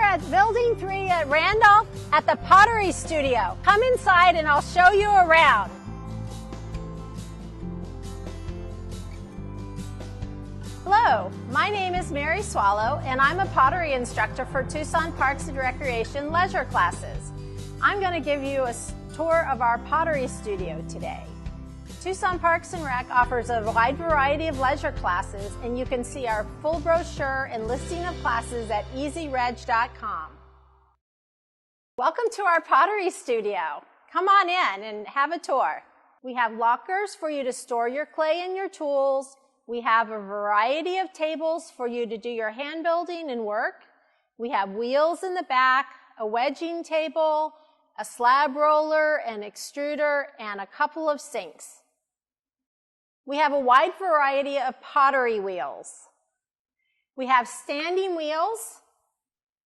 at Building 3 at Randolph at the Pottery Studio. Come inside and I'll show you around. Hello, my name is Mary Swallow and I'm a pottery instructor for Tucson Parks and Recreation leisure classes. I'm going to give you a tour of our pottery studio today. Tucson Parks and Rec offers a wide variety of leisure classes, and you can see our full brochure and listing of classes at easyreg.com. Welcome to our pottery studio. Come on in and have a tour. We have lockers for you to store your clay and your tools. We have a variety of tables for you to do your hand building and work. We have wheels in the back, a wedging table, a slab roller, an extruder, and a couple of sinks. We have a wide variety of pottery wheels. We have standing wheels.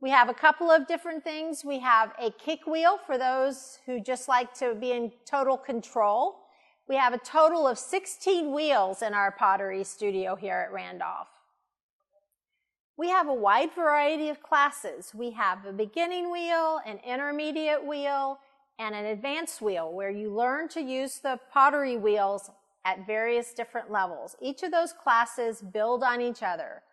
We have a couple of different things. We have a kick wheel for those who just like to be in total control. We have a total of 16 wheels in our pottery studio here at Randolph. We have a wide variety of classes. We have a beginning wheel, an intermediate wheel, and an advanced wheel where you learn to use the pottery wheels at various different levels. Each of those classes build on each other.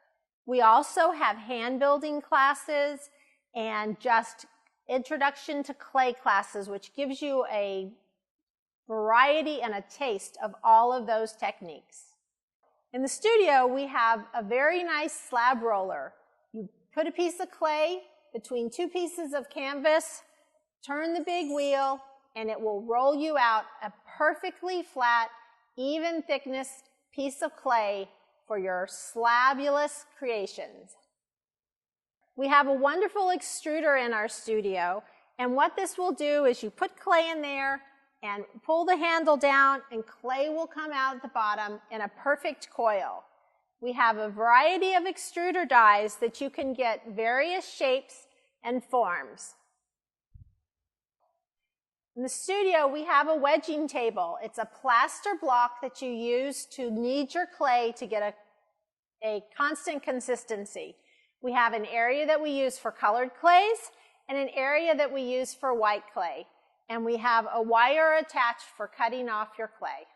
We also have hand building classes and just introduction to clay classes, which gives you a variety and a taste of all of those techniques. In the studio, we have a very nice slab roller. You put a piece of clay between two pieces of canvas, turn the big wheel, and it will roll you out a perfectly flat, even thickness piece of clay for your slabulous creations. We have a wonderful extruder in our studio, and what this will do is you put clay in there and pull the handle down and clay will come out at the bottom in a perfect coil. We have a variety of extruder dies that you can get various shapes and forms. In the studio, we have a wedging table. It's a plaster block that you use to knead your clay to get a constant consistency. We have an area that we use for colored clays and an area that we use for white clay. And we have a wire attached for cutting off your clay.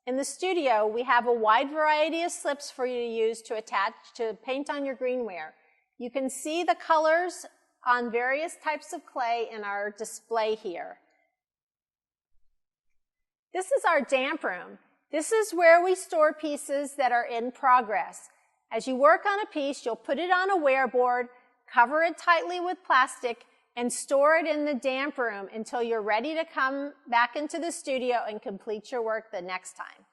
In the studio, we have a wide variety of slips for you to use to attach to paint on your greenware. You can see the colors on various types of clay in our display here. This is our damp room. This is where we store pieces that are in progress. As you work on a piece, you'll put it on a wear board, cover it tightly with plastic, and store it in the damp room until you're ready to come back into the studio and complete your work the next time.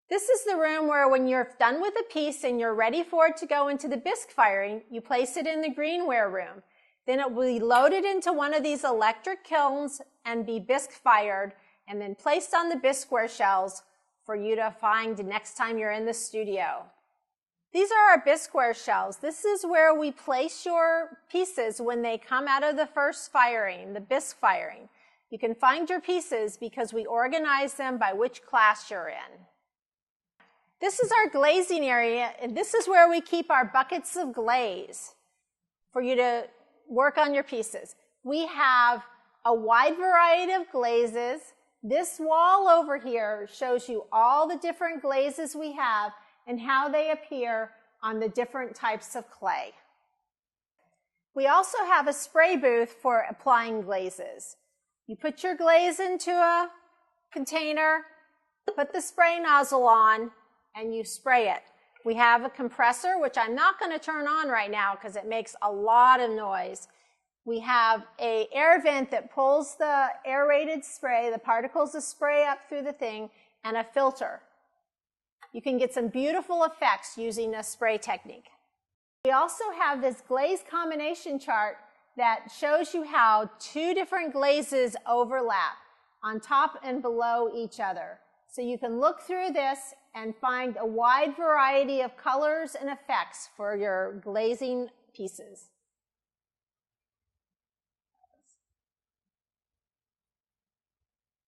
This is the room where when you're done with a piece and you're ready for it to go into the bisque firing, you place it in the greenware room. Then it will be loaded into one of these electric kilns and be bisque fired and then placed on the Bisquare Shells for you to find the next time you're in the studio. These are our Bisquare Shells. This is where we place your pieces when they come out of the first firing, the bisque firing. You can find your pieces because we organize them by which class you're in. This is our glazing area, and this is where we keep our buckets of glaze for you to work on your pieces. We have a wide variety of glazes. This wall over here shows you all the different glazes we have and how they appear on the different types of clay. We also have a spray booth for applying glazes. You put your glaze into a container, put the spray nozzle on, and you spray it. We have a compressor, which I'm not going to turn on right now because it makes a lot of noise. We have an air vent that pulls the aerated spray, the particles of spray up through the thing, and a filter. You can get some beautiful effects using a spray technique. We also have this glaze combination chart that shows you how two different glazes overlap on top and below each other. So you can look through this and find a wide variety of colors and effects for your glazing pieces.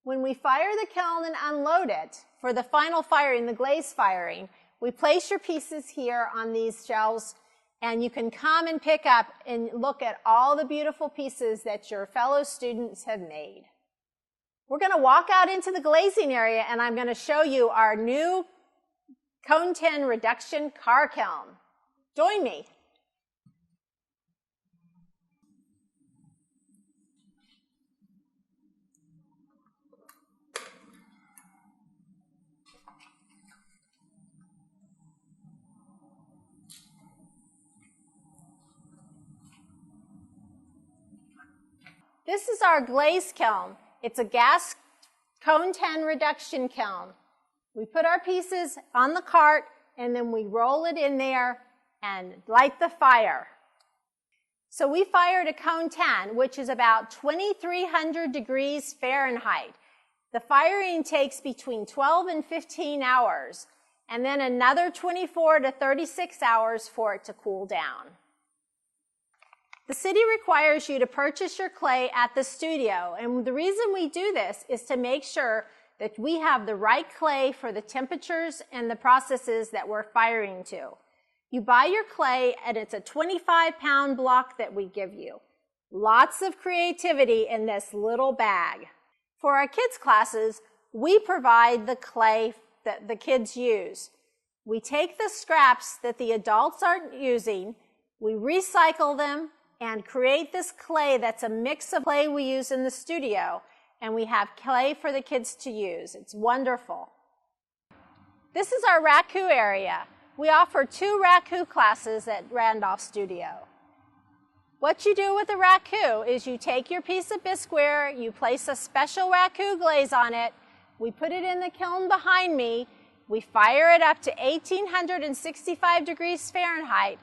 When we fire the kiln and unload it, for the final firing, the glaze firing, we place your pieces here on these shelves And you can come and pick up and look at all the beautiful pieces that your fellow students have made. We're going to walk out into the glazing area, and I'm going to show you our new Cone 10 reduction car kiln. Join me. This is our glaze kiln. It's a gas Cone 10 reduction kiln. We put our pieces on the cart and then we roll it in there and light the fire. So we fired a Cone 10, which is about 2,300 degrees Fahrenheit. The firing takes between 12 and 15 hours, and then another 24 to 36 hours for it to cool down. The city requires you to purchase your clay at the studio, and the reason we do this is to make sure that we have the right clay for the temperatures and the processes that we're firing to. You buy your clay, and it's a 25-pound block that we give you. Lots of creativity in this little bag. For our kids' classes, we provide the clay that the kids use. We take the scraps that the adults aren't using, we recycle them, and create this clay that's a mix of clay we use in the studio, and we have clay for the kids to use. It's wonderful. This is our Raku area. We offer 2 Raku classes at Randolph Studio. What you do with a Raku is you take your piece of bisqueware, you place a special Raku glaze on it, we put it in the kiln behind me, we fire it up to 1,865 degrees Fahrenheit,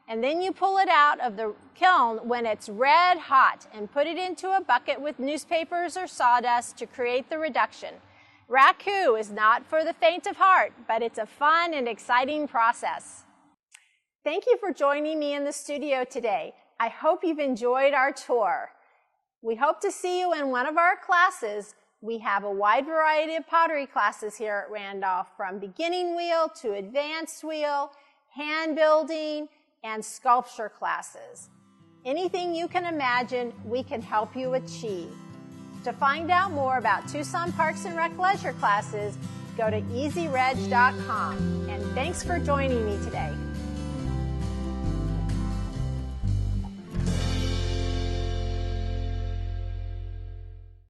and then you pull it out of the kiln when it's red hot and put it into a bucket with newspapers or sawdust to create the reduction. Raku is not for the faint of heart, but it's a fun and exciting process. Thank you for joining me in the studio today. I hope you've enjoyed our tour. We hope to see you in one of our classes. We have a wide variety of pottery classes here at Randolph, from beginning wheel to advanced wheel, hand building, and sculpture classes. Anything you can imagine, we can help you achieve. To find out more about Tucson Parks and Rec leisure classes, go to easyreg.com. And thanks for joining me today.